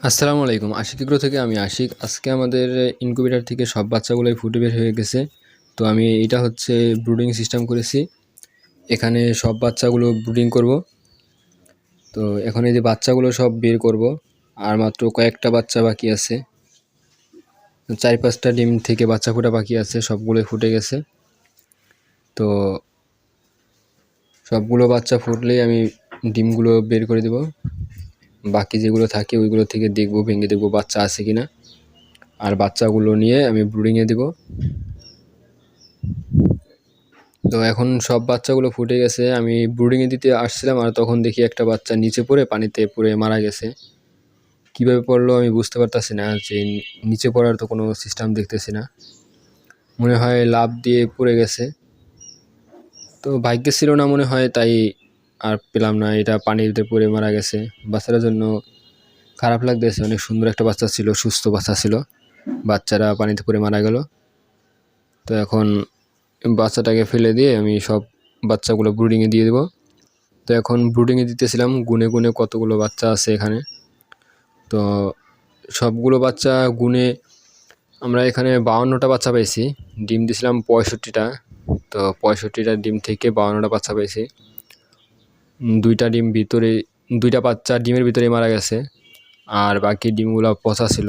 আসসালামু আলাইকুম। আশিক এগ্রো থেকে আমি আশিক। আজকে আমাদের ইনকিউবেটর থেকে সব বাচ্চাগুলোই ফুটে বের হয়ে গেছে। তো আমি এটা হচ্ছে ব্রুডিং সিস্টেম করেছি। এখানে সব বাচ্চাগুলো ব্রুডিং করব। তো এখন এই যে বাচ্চাগুলো সব বের করব, আর মাত্র কয়েকটা বাচ্চা বাকি আছে। 4-5টা ডিম থেকে বাচ্চা ফোটা বাকি আছে, সবগুলোই ফুটে গেছে। তো সবগুলো বাচ্চা ফুটলেই আমি ডিমগুলো বের করে দেব। বাকি যেগুলো থাকে ওইগুলো থেকে দেখব, ভেঙে দেখব বাচ্চা আছে কিনা, আর বাচ্চাগুলো নিয়ে আমি ব্রুডিংয়ে দেব। তো এখন সব বাচ্চাগুলো ফুটে গেছে। আমি ব্রুডিংয়ে দিতে আসছিলাম, আর তখন দেখি একটা বাচ্চা নিচে পড়ে পানিতে পড়ে মারা গেছে। কীভাবে পড়লো আমি বুঝতে পারতাছি না, যে নিচে পড়ার তো কোনো সিস্টেম দেখতেছি না। মনে হয় লাফ দিয়ে পড়ে গেছে। তো ভাগ্যে ছিল না মনে হয়, তাই আর পেলাম না। এটা পানিতে পড়ে মারা গেছে। বাচ্চাটার জন্য খারাপ লাগতেছে। অনেক সুন্দর একটা বাচ্চা ছিল, সুস্থ বাচ্চা ছিল। বাচ্চারা পানিতে পড়ে মারা গেল। তো এখন বাচ্চাটাকে ফেলে দিয়ে আমি সব বাচ্চাগুলো ব্রুডিংয়ে দিয়ে দেবো। তো এখন ব্রুডিংয়ে দিতেছিলাম, গুনে গুনে কতগুলো বাচ্চা আছে এখানে। তো সবগুলো বাচ্চা গুনে আমরা এখানে 52টা বাচ্চা পাইছি। ডিম দিছিলাম 65টা। তো 65টা ডিম থেকে 52টা বাচ্চা পাইছি। 2টা বাচ্চা ডিমের ভিতরে মারা গেছে, আর বাকি ডিমগুলো পচা ছিল।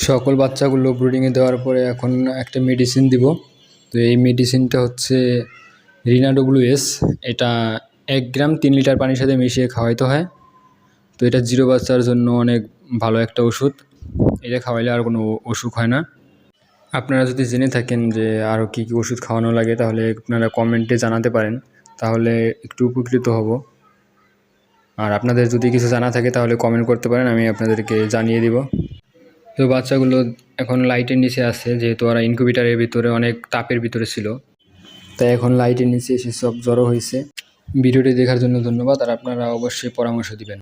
সকল বাচ্চাগুলো ব্রুডিংয়ে দেওয়ার পরে এখন একটা মেডিসিন দিব। তো এই মেডিসিনটা হচ্ছে রিনাডব্লিউএস। এটা 1 গ্রাম 3 লিটার পানির সাথে মিশিয়ে খাওয়াইতে হয়। তো এটা জিরো বাচ্চার জন্য অনেক ভালো একটা ওষুধ। এটা খাওয়াইলে আর কোনো অসুখ হয় না। আপনারা যদি জেনে থাকেন যে আরও কী কী ওষুধ খাওয়ানো লাগে, তাহলে আপনারা কমেন্টে জানাতে পারেন, তাহলে একটু উপকৃত হব। আর আপনাদের যদি কিছু জানা থাকে তাহলে কমেন্ট করতে পারেন, আমি আপনাদেরকে জানিয়ে দিব। তো বাচ্চাগুলো এখন লাইটের নিচে আছে, যেহেতু ওরা ইনকিউবেটরের ভিতরে অনেক তাপের ভিতরে ছিল, তাই এখন লাইটের নিচে এসে সব জড়ো হয়েছে। ভিডিওটি দেখার জন্য ধন্যবাদ, আর আপনারা অবশ্যই পরামর্শ দিবেন।